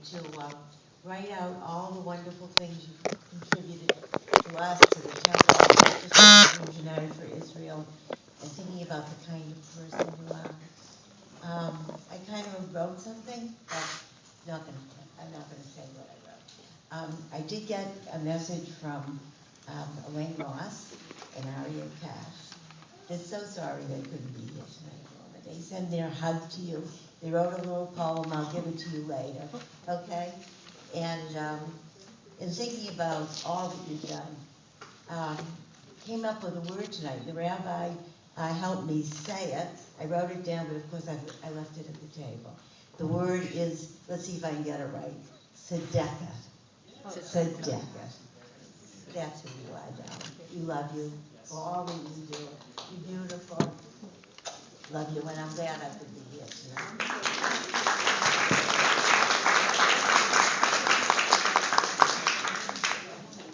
to write out all the wonderful things you've contributed to us, to the Temple of Christians United for Israel, and thinking about the kind of person you are. I kind of wrote something, but I'm not gonna say what I wrote. I did get a message from Elaine Ross and Aria Cash. They're so sorry they couldn't be here tonight, but they send their hug to you. They wrote a little poem, I'll give it to you later, okay? And in thinking about all that you've done, came up with a word tonight. The rabbi helped me say it. I wrote it down, but of course I left it at the table. The word is, let's see if I can get it right, tzedekah. Tzedekah. That's who you are, darling. We love you for all that you do. You're beautiful. Love you, and I'm glad I could be here tonight.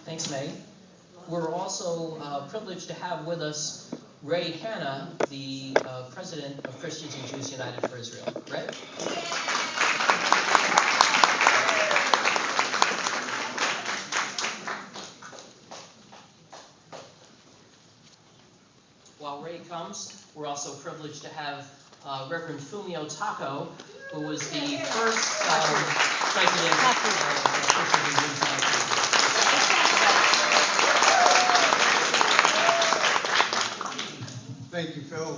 Thanks, May. We're also privileged to have with us Ray Hanna, the president of Christians and Jews United for Israel. Ray? While Ray comes, we're also privileged to have Reverend Fumio Tako, who was the first president of Christians and Jews United for Israel. Thank you, Phil,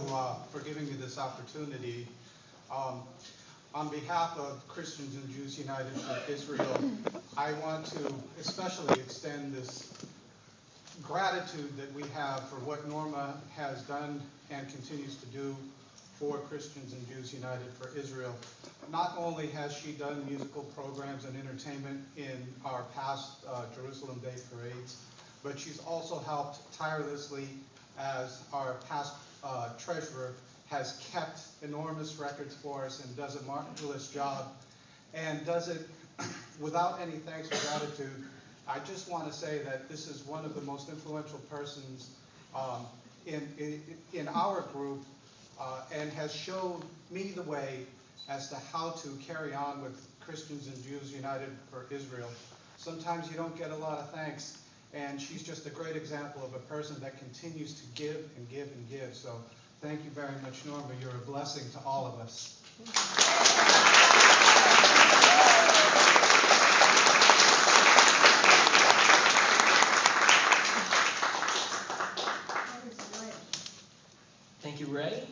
for giving me this opportunity. On behalf of Christians and Jews United for Israel, I want to especially extend this gratitude that we have for what Norma has done and continues to do for Christians and Jews United for Israel. Not only has she done musical programs and entertainment in our past Jerusalem Day parades, but she's also helped tirelessly as our past treasurer, has kept enormous records for us and does a marvelous job, and does it without any thanks or gratitude. I just want to say that this is one of the most influential persons in our group, and has shown me the way as to how to carry on with Christians and Jews United for Israel. Sometimes you don't get a lot of thanks, and she's just a great example of a person that continues to give and give and give. So thank you very much, Norma. You're a blessing to all of us. Thank you, Ray.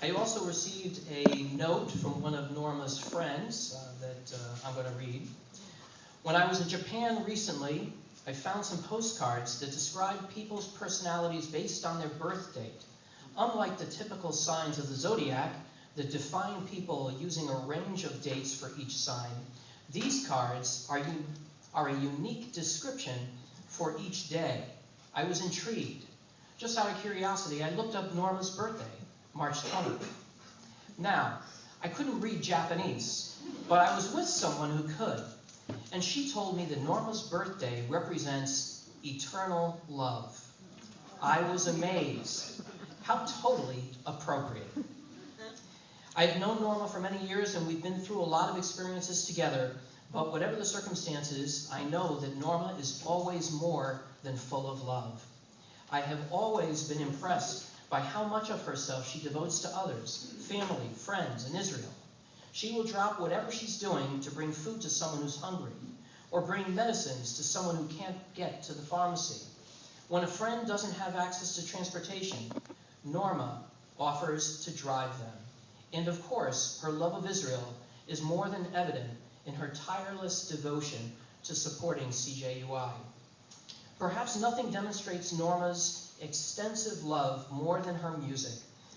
I also received a note from one of Norma's friends that I'm going to read. When I was in Japan recently, I found some postcards that describe people's personalities based on their birth date. Unlike the typical signs of the zodiac that define people using a range of dates for each sign, these cards are a unique description for each day. I was intrigued. Just out of curiosity, I looked up Norma's birthday, March 20th. Now, I couldn't read Japanese, but I was with someone who could. And she told me that Norma's birthday represents eternal love. I was amazed. How totally appropriate. I've known Norma for many years, and we've been through a lot of experiences together, but whatever the circumstances, I know that Norma is always more than full of love. I have always been impressed by how much of herself she devotes to others, family, friends, and Israel. She will drop whatever she's doing to bring food to someone who's hungry, or bring medicines to someone who can't get to the pharmacy. When a friend doesn't have access to transportation, Norma offers to drive them. And of course, her love of Israel is more than evident in her tireless devotion to supporting CJUI. Perhaps nothing demonstrates Norma's extensive love more than her music.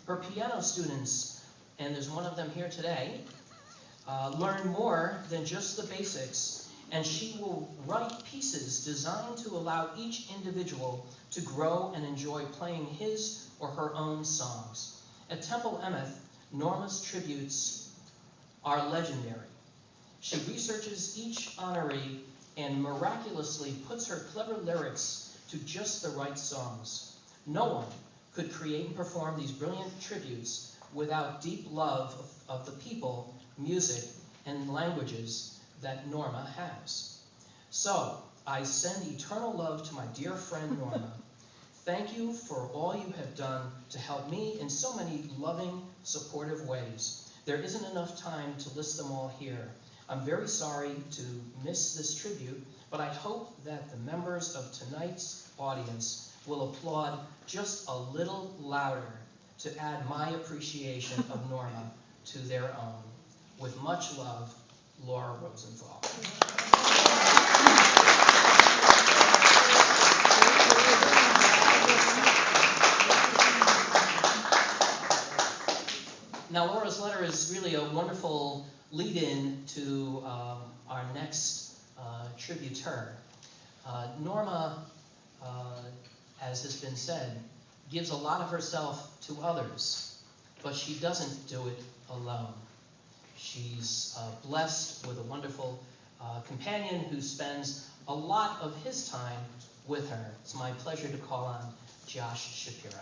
Her piano students, and there's one of them here today, learn more than just the basics, and she will write pieces designed to allow each individual to grow and enjoy playing his or her own songs. At Temple Emeth, Norma's tributes are legendary. She researches each honoree and miraculously puts her clever lyrics to just the right songs. No one could create and perform these brilliant tributes without deep love of the people, music, and languages that Norma has. So, I send eternal love to my dear friend Norma. Thank you for all you have done to help me in so many loving, supportive ways. There isn't enough time to list them all here. I'm very sorry to miss this tribute, but I hope that the members of tonight's audience will applaud just a little louder to add my appreciation of Norma to their own. With much love, Laura Rosenthal. Now, Laura's letter is really a wonderful lead-in to our next tributeur. Norma, as has been said, gives a lot of herself to others, but she doesn't do it alone. She's blessed with a wonderful companion who spends a lot of his time with her. It's my pleasure to call on Josh Shapiro.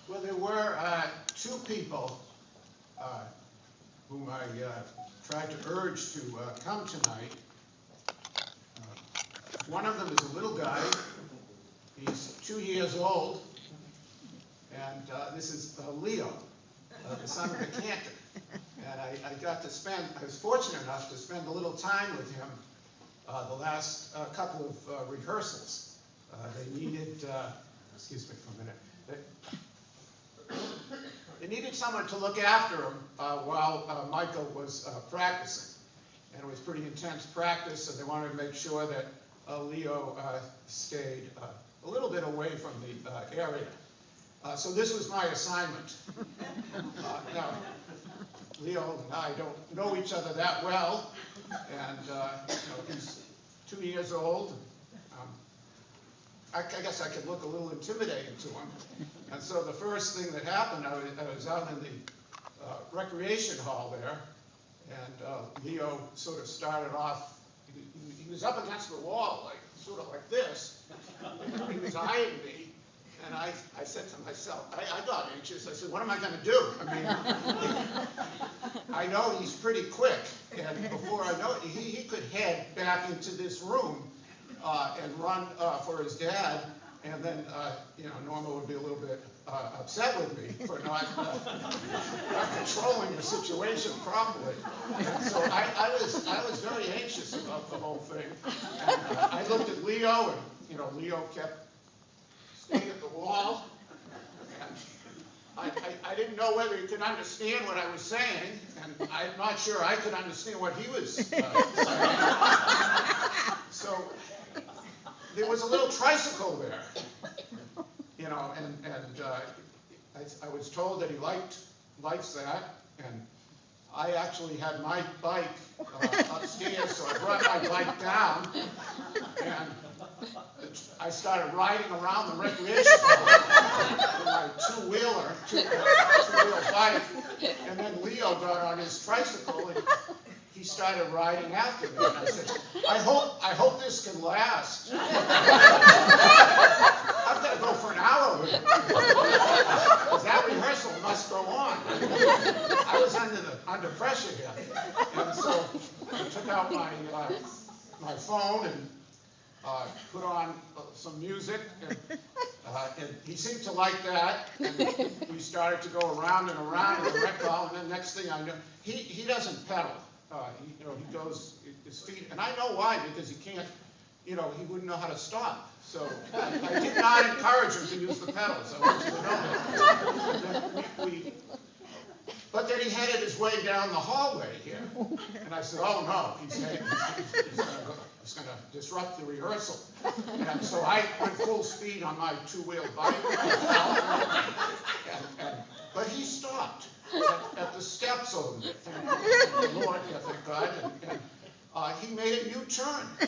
Well, there were two people whom I tried to urge to come tonight. One of them is a little guy. He's 2 years old, and this is Leo, the son of the cantor. And I was fortunate enough to spend a little time with him the last couple of rehearsals. They needed, excuse me for a minute. They needed someone to look after him while Michael was practicing. And it was pretty intense practice, so they wanted to make sure that Leo stayed a little bit away from the area. So this was my assignment. Now, Leo and I don't know each other that well, and he's 2 years old. I guess I could look a little intimidating to him. And so the first thing that happened, I was out in the recreation hall there, and Leo sort of started off, he was up against the wall, like sort of like this, and he was eyeing me, and I said to myself, I got anxious. I said, what am I going to do? I mean, I know he's pretty quick, and before I know it, he could head back into this room and run for his dad, and then Norma would be a little bit upset with me for not controlling the situation properly. And so I was very anxious about the whole thing. And I looked at Leo, and Leo kept staying at the wall. And I didn't know whether he could understand what I was saying, and I'm not sure I could understand what he was saying. So there was a little tricycle there, and I was told that he likes that, and I actually had my bike upstairs, so I brought my bike down, and I started riding around the recreation hall with my two-wheel bike, and then Leo got on his tricycle, and he started riding after me, and I said, I hope this can last. I've got to go for an hour with him. Because that rehearsal must go on. I was under pressure here. And so I took out my phone and put on some music, and he seemed to like that, and we started to go around and around in the rec hall, and then next thing I know, he doesn't pedal. He goes his feet, and I know why, because he can't, he wouldn't know how to stop. So I did not encourage him to use the pedals. I want you to know that. But then he headed his way down the hallway here, and I said, oh no, he's going to disrupt the rehearsal. And so I went full speed on my two-wheel bike, but he stopped at the steps over there. Thank the Lord, thank God. And he made a U-turn. He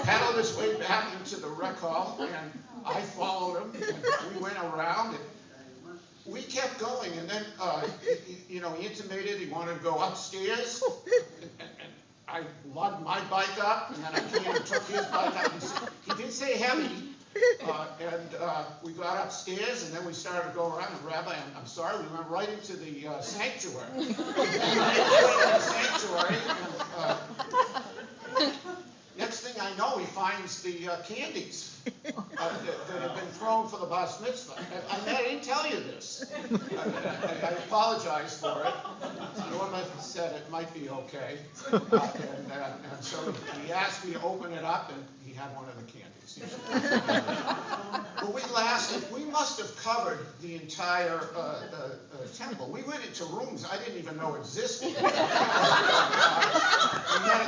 pedaled his way back into the rec hall, and I followed him, and we went around, and we kept going, and then, he intimated he wanted to go upstairs, and I lugged my bike up, and then I came and took his bike up. He did say heavy, We got upstairs, and then we started to go around, and Rabbi, I'm sorry, we went right into the sanctuary. And next thing I know, he finds the candies that had been thrown for the bar mitzvah. I didn't tell you this. I apologize for it. Norma said it might be okay. And so he asked me to open it up, and he had one of the candies. But we must have covered the entire temple. We went into rooms I didn't even know existed. We had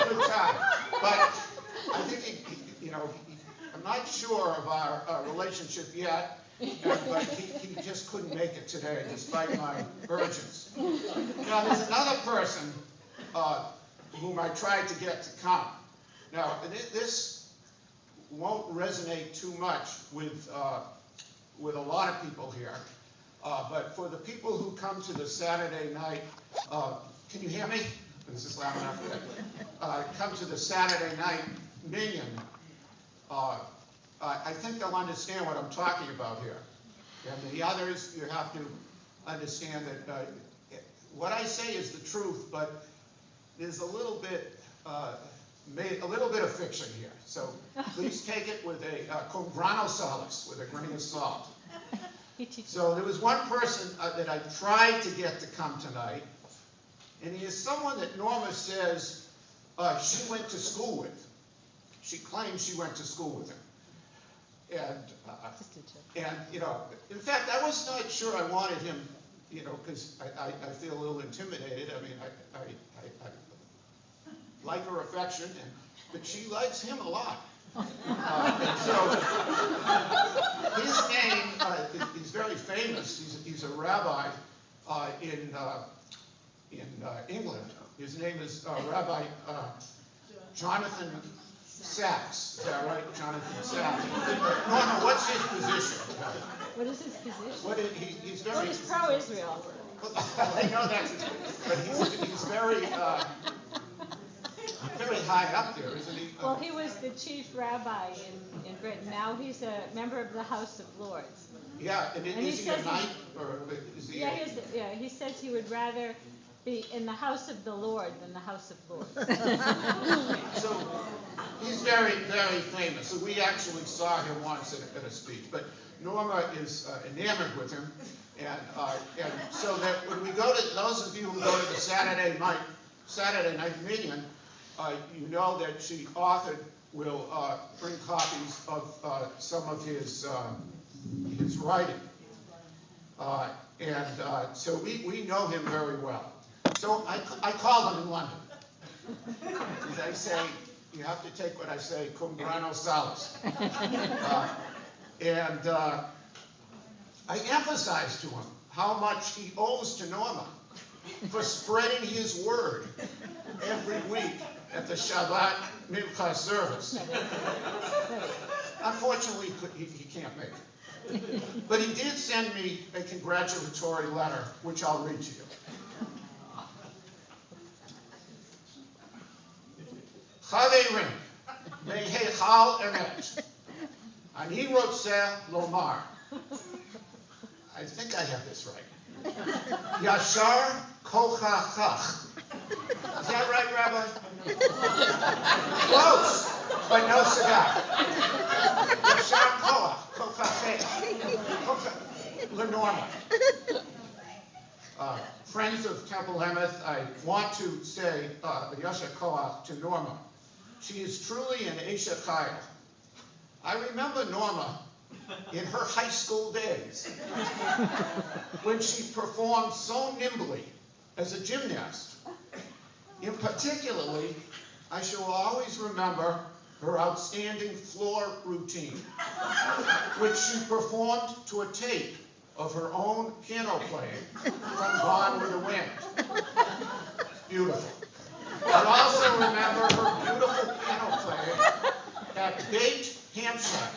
a good time. But I think, I'm not sure of our relationship yet, but he just couldn't make it today, despite my urgings. Now, there's another person whom I tried to get to come. Now, this won't resonate too much with a lot of people here, but for the people who come to the Saturday night, can you hear me? This is loud enough. Come to the Saturday night minyan. I think they'll understand what I'm talking about here. And the others, you have to understand that what I say is the truth, but there's a little bit of fiction here. So please take it with a con grano salis, with a grain of salt. So there was one person that I tried to get to come tonight, and he is someone that Norma says she went to school with. She claims she went to school with him. And in fact, I was not sure I wanted him, because I feel a little intimidated. I mean, I like her affection, but she likes him a lot. And so his name is very famous. He's a rabbi in England. His name is Rabbi Jonathan Sachs. Is that right, Jonathan Sachs? Norma, what's his position? What is his position? He's very. Well, he's pro-Israel. I know that's his, but he's very high up there, isn't he? Well, he was the chief rabbi in Britain. Now he's a member of the House of Lords. Yeah, and is he a knight, or is he? Yeah, he says he would rather be in the house of the Lord than the House of Lords. So he's very, very famous. So we actually saw him once at a speech. But Norma is enamored with him, and so that when we go to those of you who go to the Saturday night minyan, you know that she will bring copies of some of his writing, so we know him very well. So I called him in London. They say, you have to take what I say, cum grano salis. I emphasized to him how much he owes to Norma for spreading his word every week at the Shabbat Mincha service. Unfortunately, he can't make it. But he did send me a congratulatory letter, which I'll read to you. Chaverim, mehechal emet, ani rotzeh lomar. I think I have this right. Yashar kochachach. Is that right, Rabbi? Close, but no cigar. Yashar kochachach. Lenorma. Friends of Temple Emeth, I want to say Yasher Koach to Norma. She is truly an Esha Chayil. I remember Norma in her high school days when she performed so nimbly as a gymnast. In particularly, I shall always remember her outstanding floor routine, which she performed to a tape of her own piano playing from Gone with the Wind. Beautiful. I also remember her beautiful piano playing at Bate, Hampshire,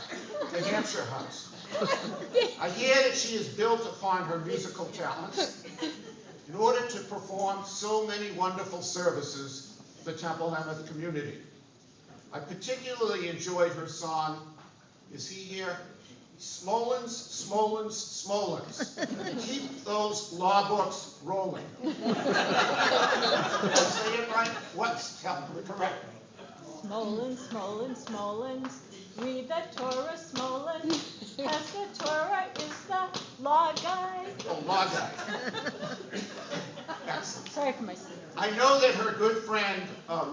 the Hampshire House. I hear that she has built upon her musical talents in order to perform so many wonderful services for the Temple Emeth community. I particularly enjoyed her song, Is he here? Smolens, Smolens, Smolens. Keep those law books rolling. Did I say it right? What's, help me, correct me. Smolens, Smolens, Smolens, read the Torah, Smolens. Pastor Torah is the law guy. Oh, law guy. Excellent. Sorry for my sin. I know that her good friend,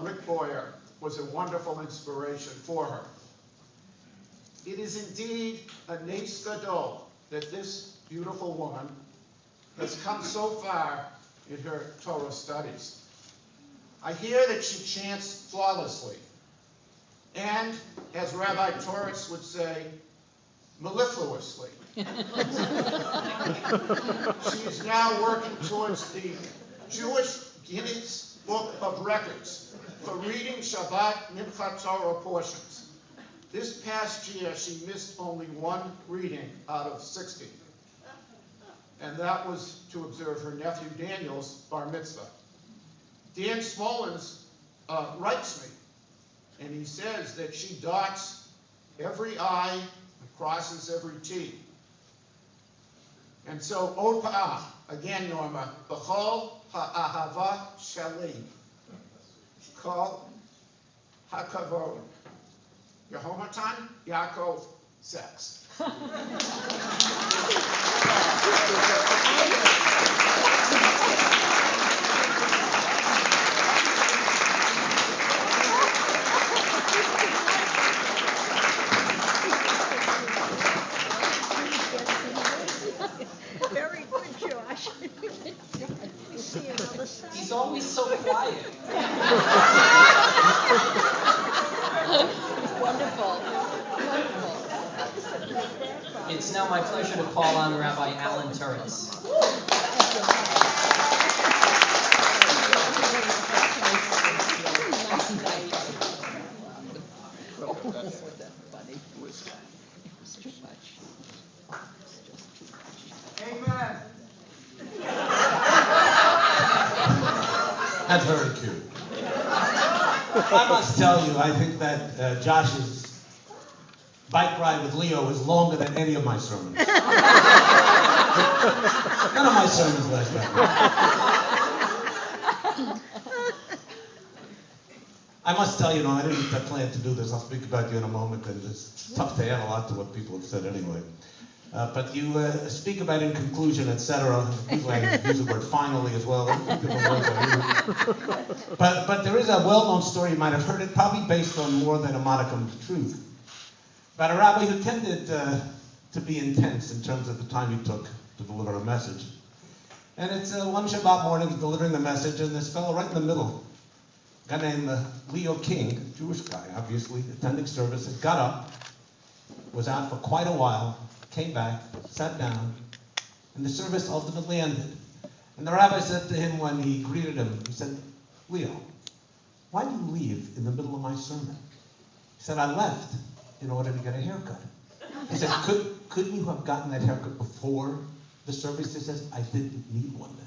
Rick Boyer, was a wonderful inspiration for her. It is indeed a nes gadol that this beautiful woman has come so far in her Torah studies. I hear that she chants flawlessly, and, as Rabbi Torres would say, mellifluously. She is now working towards the Jewish Guinness Book of Records for reading Shabbat Mincha Torah portions. This past year, she missed only one reading out of 60. And that was to observe her nephew Daniel's bar mitzvah. Dan Smolens writes me, and he says that she dots every I and crosses every T. And so, Od Pa'ah, again, Norma, B'chol ha'ahava shali, Kol ha'kavod, Yehomatan Yaakov sex. Very good, Josh. See another side. He's always so quiet. Wonderful, wonderful. It's now my pleasure to call on Rabbi Alan Turitz. Amen. That's very cute. I must tell you, I think that Josh's bike ride with Leo is longer than any of my sermons. None of my sermons last that long. I must tell you, I didn't plan to do this. I'll speak about you in a moment, and it's tough to add a lot to what people have said anyway. But you speak about in conclusion, etc. Usually I use the word finally as well. But there is a well-known story, you might have heard it, probably based on more than a modicum of truth, about a rabbi who tended to be intense in terms of the time he took to deliver a message. And it's one Shabbat morning, he's delivering the message, and this fellow right in the middle, a guy named Leo King, a Jewish guy, obviously, attending service, had got up, was out for quite a while, came back, sat down, and the service ultimately ended. And the rabbi said to him when he greeted him, he said, Leo, why did you leave in the middle of my sermon? He said, I left in order to get a haircut. He said, couldn't you have gotten that haircut before the service? He says, I didn't need one then.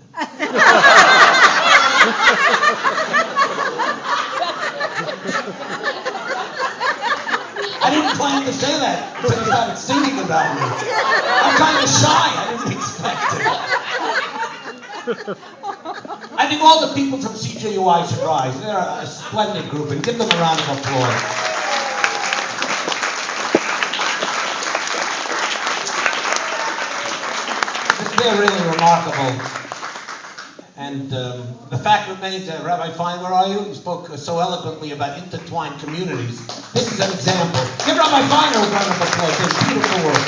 I didn't plan to say that until you started singing about me. I'm kind of shy. I didn't expect it. I think all the people from CJUI should rise. They're a splendid group, and give them a round of applause. They're really remarkable. And the fact remains, Rabbi Fine, where are you? You spoke so eloquently about intertwined communities. This is an example. Give Rabbi Fine a round of applause. It's beautiful work.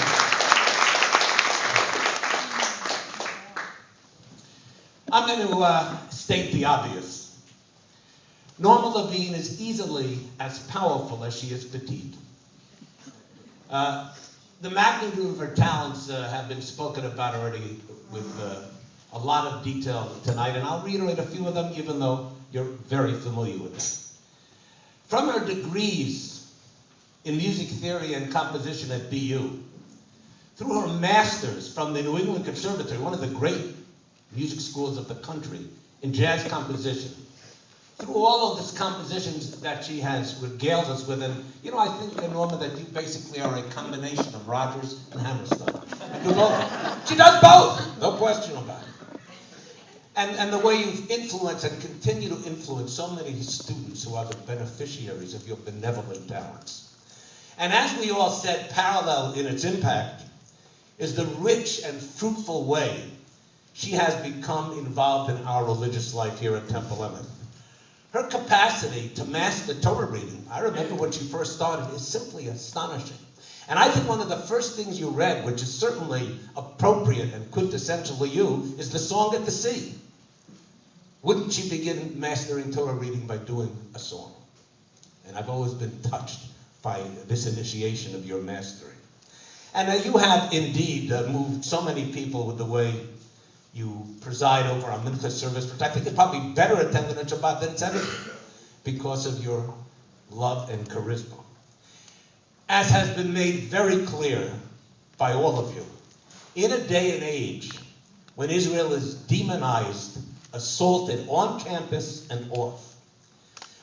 I'm going to state the obvious. Norma Levine is easily as powerful as she is petite. The magnitude of her talents have been spoken about already with a lot of detail tonight, and I'll reiterate a few of them, even though you're very familiar with them. From her degrees in music theory and composition at BU, through her masters from the New England Conservatory, one of the great music schools of the country, in jazz composition, through all of these compositions that she has regaled us with, and I think, Norma, that you basically are a combination of Rodgers and Hammerstein. She does both, no question about it. And the way you've influenced and continue to influence so many students who are the beneficiaries of your benevolent talents. And as we all said, parallel in its impact is the rich and fruitful way she has become involved in our religious life here at Temple Emeth. Her capacity to master Torah reading, I remember when she first started, is simply astonishing. And I think one of the first things you read, which is certainly appropriate and quintessentially you, is the Song at the Sea. Wouldn't she begin mastering Torah reading by doing a song? And I've always been touched by this initiation of your mastery. And you have indeed moved so many people with the way you preside over our Mincha service, which I think is probably better attended at Shabbat than 70 because of your love and charisma. As has been made very clear by all of you, in a day and age when Israel is demonized, assaulted on campus and off,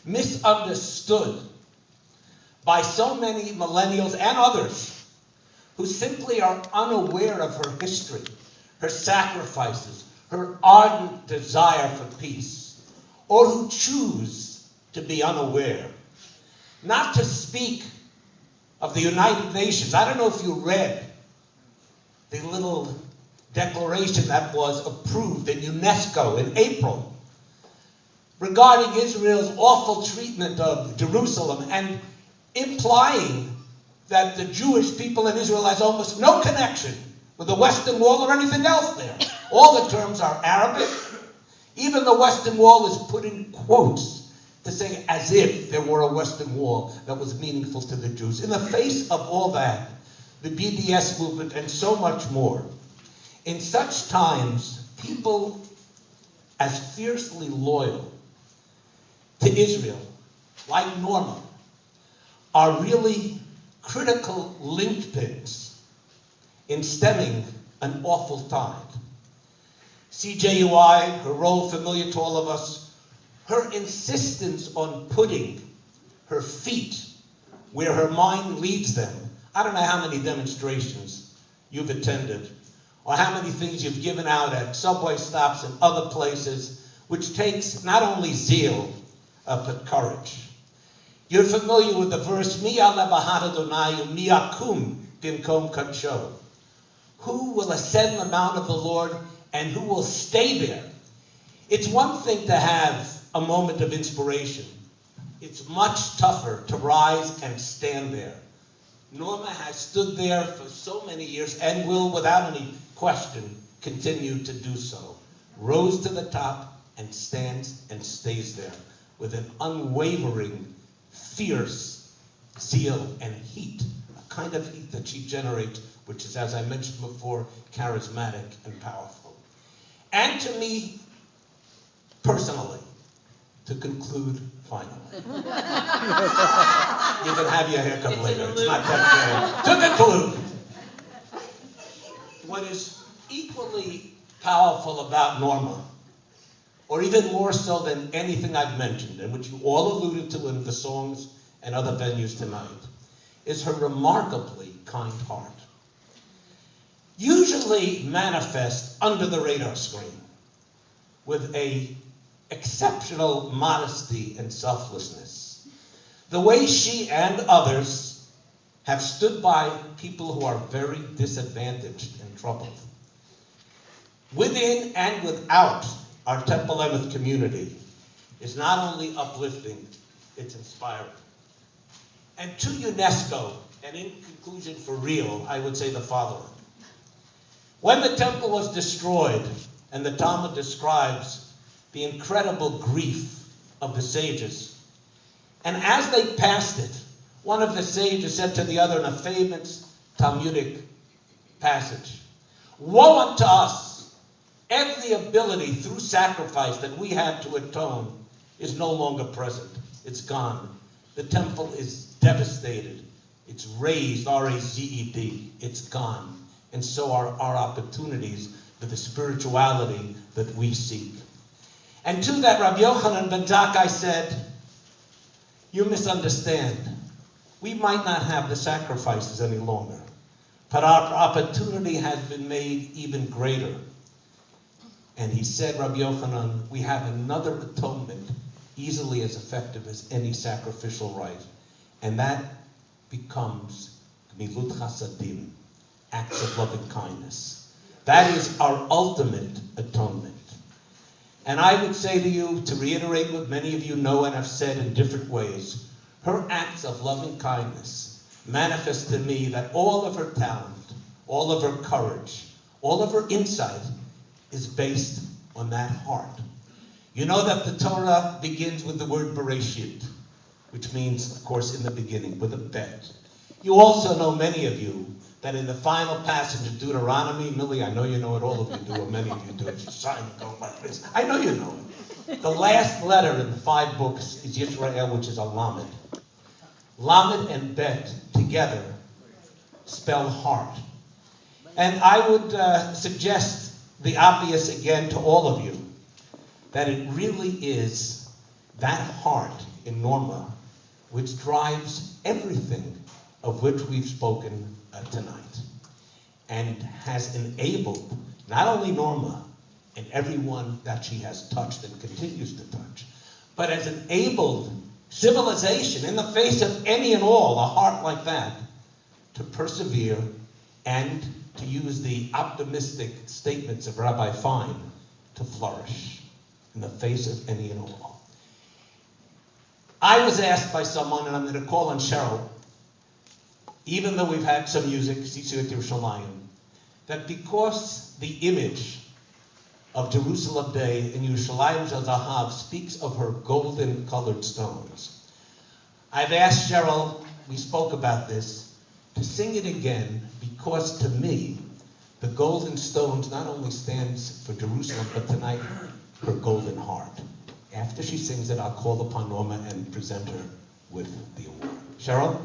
misunderstood by so many millennials and others who simply are unaware of her history, her sacrifices, her ardent desire for peace, or who choose to be unaware. Not to speak of the United Nations. I don't know if you read the little declaration that was approved in UNESCO in April regarding Israel's awful treatment of Jerusalem and implying that the Jewish people in Israel has almost no connection with the Western Wall or anything else there. All the terms are Arabic. Even the Western Wall is put in quotes to say as if there were a Western Wall that was meaningful to the Jews. In the face of all that, the BDS movement and so much more, in such times, people as fiercely loyal to Israel, like Norma, are really critical linchpins in stemming an awful tide. CJUI, her role familiar to all of us, her insistence on putting her feet where her mind leads them. I don't know how many demonstrations you've attended or how many things you've given out at subway stops and other places, which takes not only zeal, but courage. You're familiar with the verse, Mi ala bahar Adonai, mi yakum bimkom kadsho. Who will ascend the mount of the Lord and who will stay there? It's one thing to have a moment of inspiration. It's much tougher to rise and stand there. Norma has stood there for so many years and will, without any question, continue to do so. Rose to the top and stands and stays there with an unwavering, fierce zeal and heat, a kind of heat that she generates, which is, as I mentioned before, charismatic and powerful. And to me, personally, to conclude finally. You can have your haircut later. It's not that bad. To conclude, what is equally powerful about Norma, or even more so than anything I've mentioned, and which you all alluded to in the songs and other venues tonight, is her remarkably kind heart. Usually manifest under the radar screen with a exceptional modesty and selflessness. The way she and others have stood by people who are very disadvantaged and troubled. Within and without our Temple Emeth community is not only uplifting, it's inspiring. And to UNESCO, and in conclusion for real, I would say the following. When the temple was destroyed, and the Talmud describes the incredible grief of the sages, and as they passed it, one of the sages said to the other in a famous Talmudic passage, "Woe unto us! Every ability through sacrifice that we had to atone is no longer present. It's gone. The temple is devastated. It's razed, R-A-Z-E-D. It's gone. And so are our opportunities for the spirituality that we seek." And to that Rabbi Yochanan ben Zakkai said, you misunderstand. We might not have the sacrifices any longer, but our opportunity has been made even greater. And he said, Rabbi Yochanan, we have another atonement easily as effective as any sacrificial rite, and that becomes Gmilut Chasadim, acts of loving kindness. That is our ultimate atonement. And I would say to you, to reiterate what many of you know and have said in different ways, her acts of loving kindness manifest to me that all of her talent, all of her courage, all of her insight is based on that heart. You know that the Torah begins with the word Bereshit, which means, of course, in the beginning, with a bet. You also know, many of you, that in the final passage of Deuteronomy, Millie, I know you know it, all of you do, or many of you do it, you sign and go like this. I know you know it. The last letter in the 5 books is Yisrael, which is a Lamed. Lamed and Bet together spell heart. And I would suggest the obvious again to all of you, that it really is that heart in Norma which drives everything of which we've spoken tonight, and has enabled not only Norma and everyone that she has touched and continues to touch, but has enabled civilization in the face of any and all, a heart like that, to persevere and, to use the optimistic statements of Rabbi Fine, to flourish in the face of any and all. I was asked by someone, and I'm going to call on Cheryl, even though we've had some music, Sitzuet Yerushalayim, that because the image of Jerusalem Day in Yerushalayim Shel Zahav speaks of her golden colored stones, I've asked Cheryl, we spoke about this, to sing it again, because to me, the golden stones not only stands for Jerusalem, but tonight, her golden heart. After she sings it, I'll call upon Norma and present her with the award. Cheryl?